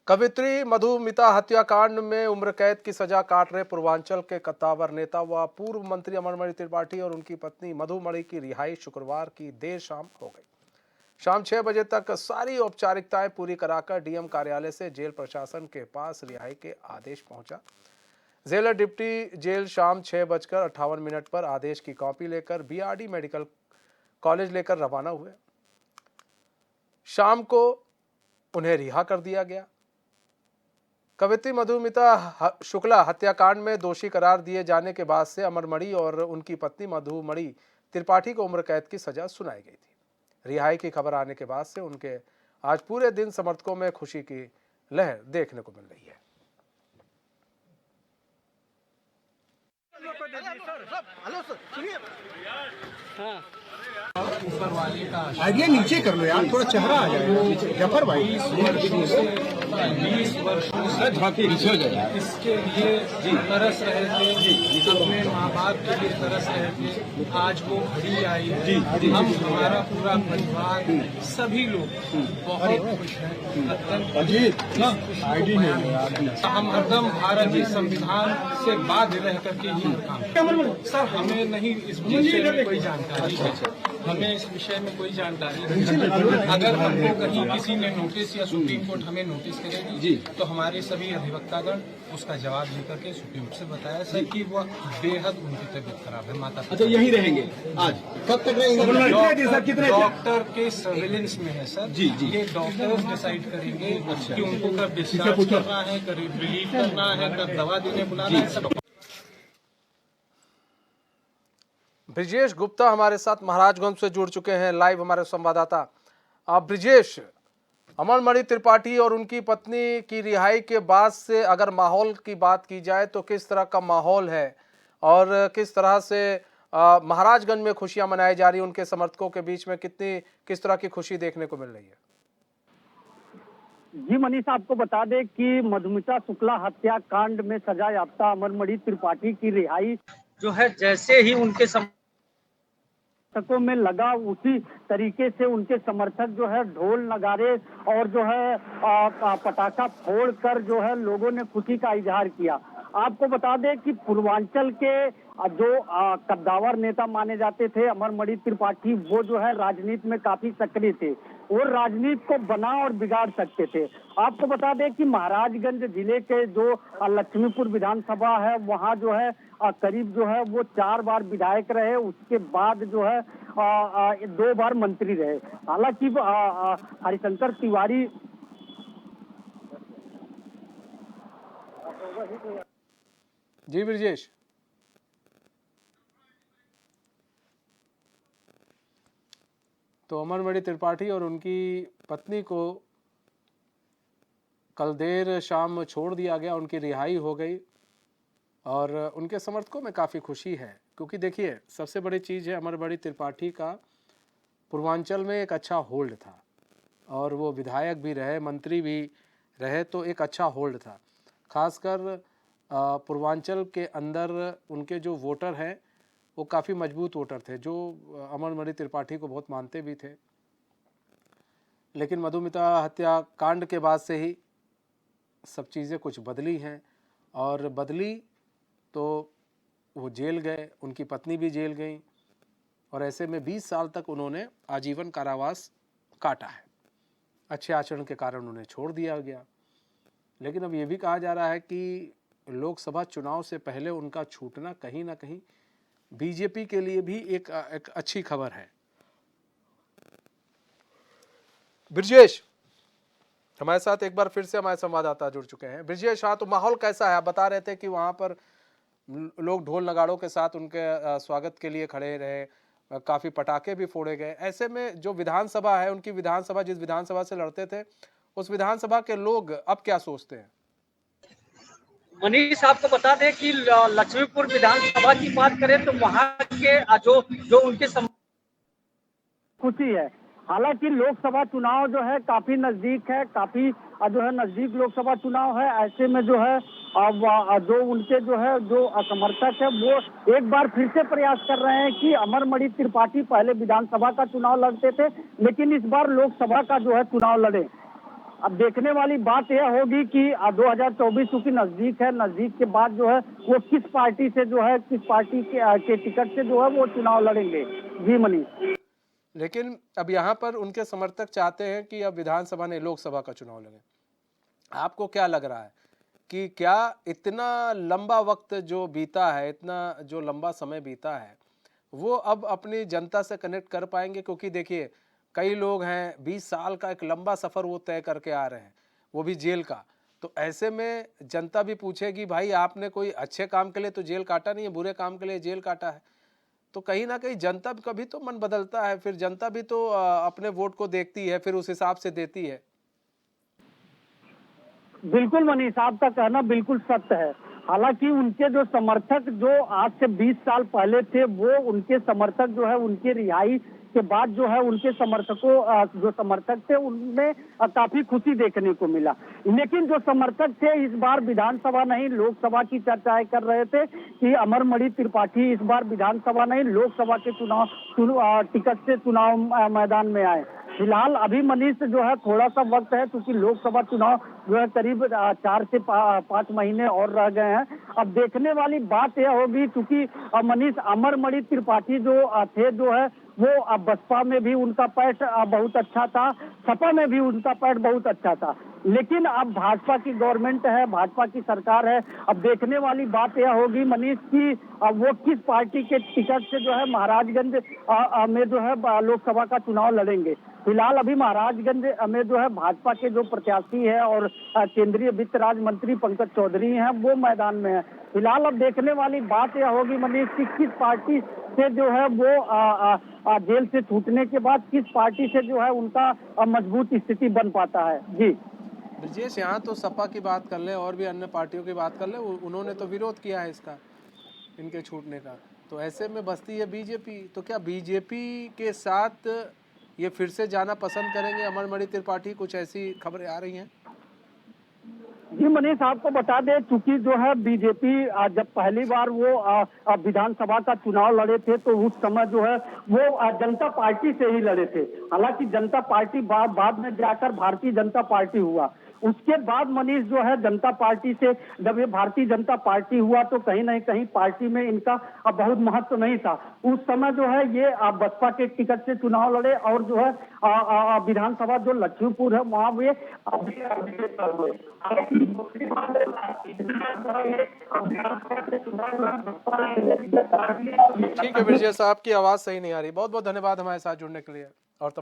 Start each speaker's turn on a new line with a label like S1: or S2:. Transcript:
S1: कवित्री मधुमिता हत्याकांड में उम्र कैद की सजा काट रहे पूर्वांचल के कद्दावर नेता व पूर्व मंत्री अमरमणि त्रिपाठी और उनकी पत्नी मधुमणि की रिहाई शुक्रवार की देर शाम हो गई। शाम 6 बजे तक सारी औपचारिकताएं पूरी कराकर डीएम कार्यालय से जेल प्रशासन के पास रिहाई के आदेश पहुंचा। जेलर डिप्टी जेल शाम 6:58 पर आदेश की कॉपी लेकर बीआरडी मेडिकल कॉलेज लेकर रवाना हुए। शाम को उन्हें रिहा कर दिया गया। कवित्री मधुमिता शुक्ला हत्याकांड में दोषी करार दिए जाने के बाद से अमरमणि और उनकी पत्नी मधुमणि त्रिपाठी को उम्र कैद की सजा सुनाई गई थी। रिहाई की खबर आने के बाद से उनके आज पूरे दिन समर्थकों में खुशी की लहर देखने को मिल रही है।
S2: ऊपर वाले का
S3: आइडिया नीचे कर लो यार, थोड़ा चेहरा आ जाएगा। जफर भाई
S2: 20 वर्षों से पीछे हो जाए इसके लिए तरस रहे थे, अपने माँ बाप के लिए तरस रहे थे। आज वो घड़ी आई है, हम हमारा पूरा परिवार सभी लोग बहुत खुश हैं, अत्यंत
S3: आईडी नहीं।
S2: हम हरदम भारत के संविधान से बाध्य रह करके ही काम। सर हमें नहीं इस विषय में कोई जानकारी है, हमें इस विषय में कोई जानकारी नहीं। अगर हमको कहीं किसी ने नोटिस या सुप्रीम कोर्ट हमें नोटिस करेगी तो हमारे सभी अधिवक्तागण उसका जवाब लेकर के सुप्रीम कोर्ट से बताया सर कि वो बेहद उनकी तबीयत खराब है, माता।
S3: अच्छा यहीं रहेंगे आज कब तक रहेंगे?
S2: डॉक्टर के सर्विलेंस में है सर जी। ये डॉक्टर्स डिसाइड करेंगे कि उनको कब डिस्चार्ज करना है, कब रिलीव करना है, कब दवा देने बुलाना है, सब।
S1: ब्रिजेश गुप्ता हमारे साथ महाराजगंज से जुड़ चुके हैं लाइव, हमारे संवाददाता। ब्रिजेश, अमरमणि त्रिपाठी और उनकी पत्नी की रिहाई के बाद से अगर माहौल की बात की जाए तो किस तरह का माहौल है और किस तरह से महाराजगंज में खुशियां मनाई जा रही हैं? उनके समर्थकों के बीच में किस तरह की खुशी देखने को मिल रही है?
S4: जी मनीष, आपको बता दें कि मधुमिता शुक्ला हत्याकांड में सजा याफ्ता अमरमणि त्रिपाठी की रिहाई जो है जैसे ही उनके समर्थकों में लगा उसी तरीके से उनके समर्थक जो है ढोल नगारे और जो है पटाखा फोड़कर जो है लोगों ने खुशी का इजहार किया। आपको बता दें कि पूर्वांचल के जो कद्दावर नेता माने जाते थे अमरमणि त्रिपाठी, वो जो है राजनीति में काफी सक्रिय थे, वो राजनीति को बना और बिगाड़ सकते थे। आपको बता दें कि महाराजगंज जिले के जो लक्ष्मीपुर विधानसभा है वहां जो है करीब जो है वो 4 बार विधायक रहे, उसके बाद जो है 2 बार मंत्री रहे। हालांकि हरिशंकर तिवारी
S1: जी ब्रिजेश, तो अमरमणि त्रिपाठी और उनकी पत्नी को कल देर शाम छोड़ दिया गया, उनकी रिहाई हो गई और उनके समर्थकों में काफ़ी खुशी है। क्योंकि देखिए, सबसे बड़ी चीज़ है अमरमणि त्रिपाठी का पूर्वांचल में एक अच्छा होल्ड था और वो विधायक भी रहे, मंत्री भी रहे, तो एक अच्छा होल्ड था। खासकर पूर्वांचल के अंदर उनके जो वोटर हैं वो काफ़ी मजबूत वोटर थे, जो अमरमणि त्रिपाठी को बहुत मानते भी थे। लेकिन मधुमिता हत्याकांड के बाद से ही सब चीज़ें कुछ बदली हैं और बदली तो वो जेल गए, उनकी पत्नी भी जेल गई और ऐसे में 20 साल तक उन्होंने आजीवन कारावास काटा है। अच्छे आचरण के कारण उन्हें छोड़ दिया गया। लेकिन अब ये भी कहा जा रहा है कि लोकसभा चुनाव से पहले उनका छूटना कहीं ना कहीं बीजेपी के लिए भी एक अच्छी खबर है। ब्रिजेश, हमारे साथ एक बार फिर से हमारे संवाददाता जुड़ चुके हैं। ब्रिजेश, हाँ, तो माहौल कैसा है? आप बता रहे थे कि वहां पर लोग ढोल नगाड़ों के साथ उनके स्वागत के लिए खड़े रहे, काफी पटाखे भी फोड़े गए। ऐसे में जो विधानसभा है, उनकी विधानसभा, जिस विधानसभा से लड़ते थे, उस विधानसभा के लोग अब क्या सोचते हैं?
S4: मनीष, आपको बता दें कि लक्ष्मीपुर विधानसभा की बात करें तो वहां के जो उनके खुशी है। हालांकि लोकसभा चुनाव जो है काफी नजदीक है, काफी जो है नजदीक लोकसभा चुनाव है। ऐसे में जो है जो उनके जो है जो समर्थक है वो एक बार फिर से प्रयास कर रहे हैं कि अमरमणि त्रिपाठी पहले विधानसभा का चुनाव लड़ते थे, लेकिन इस बार लोकसभा का जो है चुनाव लड़े। अब देखने वाली बात यह होगी कि 2024 चूंकि नजदीक है, नजदीक के बाद जो है वो किस पार्टी से जो है, किस पार्टी के टिकट से जो है वो चुनाव लड़ेंगे। जी मनीष।
S1: लेकिन अब यहाँ पर उनके समर्थक चाहते हैं कि अब विधानसभा नहीं लोकसभा का चुनाव लगे। आपको क्या लग रहा है कि क्या इतना लंबा वक्त जो बीता है, इतना जो लंबा समय बीता है, वो अब अपनी जनता से कनेक्ट कर पाएंगे? क्योंकि देखिए कई लोग हैं 20 साल का एक लंबा सफ़र वो तय करके आ रहे हैं, वो भी जेल का। तो ऐसे में जनता भी पूछेगी भाई आपने कोई अच्छे काम के लिए तो जेल काटा नहीं है, बुरे काम के लिए जेल काटा है। तो कहीं ना कहीं जनता कभी तो मन बदलता है, फिर जनता भी तो अपने वोट को देखती है, फिर उस हिसाब से देती है।
S4: बिल्कुल मनीष, आपका कहना बिल्कुल सत्य है। हालांकि उनके जो समर्थक जो आज से 20 साल पहले थे, वो उनके समर्थक जो है उनके रिहाई के बाद जो है उनके समर्थकों जो समर्थक थे उनमें काफी खुशी देखने को मिला। लेकिन जो समर्थक थे इस बार विधानसभा नहीं लोकसभा की चर्चाएं कर रहे थे कि अमरमणि त्रिपाठी इस बार विधानसभा नहीं लोकसभा के टिकट से चुनाव मैदान में आए। फिलहाल अभी मनीष जो है थोड़ा सा वक्त है, क्योंकि लोकसभा चुनाव जो है करीब 4 से 5 महीने और रह गए हैं। अब देखने वाली बात यह होगी, क्योंकि मनीष अमरमणि त्रिपाठी जो थे जो है वो बसपा में भी उनका पैठ बहुत अच्छा था, सपा में भी उनका पैठ बहुत अच्छा था। लेकिन अब भाजपा की गवर्नमेंट है, भाजपा की सरकार है। अब देखने वाली बात यह होगी मनीष की वो किस पार्टी के टिकट से जो है महाराजगंज में जो है लोकसभा का चुनाव लड़ेंगे। फिलहाल अभी महाराजगंज में जो है भाजपा के जो प्रत्याशी है और केंद्रीय वित्त राज्य मंत्री पंकज चौधरी हैं वो मैदान में है। फिलहाल अब देखने वाली बात यह होगी मनीष की किस पार्टी से जो है वो जेल से छूटने के बाद किस पार्टी से जो है उनका मजबूत स्थिति बन पाता है। जी
S1: ब्रजेश, यहाँ तो सपा की बात कर ले और भी अन्य पार्टियों की बात कर ले, उन्होंने तो विरोध किया है इसका, इनके छूटने का। तो ऐसे में बसती है बीजेपी। तो क्या बीजेपी के साथ ये फिर से जाना पसंद करेंगे अमरमणि त्रिपाठी? कुछ ऐसी खबरें आ रही हैं।
S4: जी मनीष, आपको बता दें चूंकि जो है बीजेपी जब पहली बार वो विधानसभा का चुनाव लड़े थे तो उस समय जो है वो जनता पार्टी से ही लड़े थे। हालांकि जनता पार्टी बाद में जाकर भारतीय जनता पार्टी हुआ। उसके बाद मनीष जो है जनता पार्टी से जब ये भारतीय जनता पार्टी हुआ तो कहीं ना कहीं पार्टी में इनका बहुत महत्व नहीं था। उस समय जो है ये बसपा के टिकट से चुनाव लड़े और जो है विधानसभा जो लक्ष्मीपुर है वहां वे
S1: ठीक है ब्रजेश, आपकी आवाज़ सही नहीं आ रही। बहुत बहुत धन्यवाद हमारे साथ जुड़ने के लिए।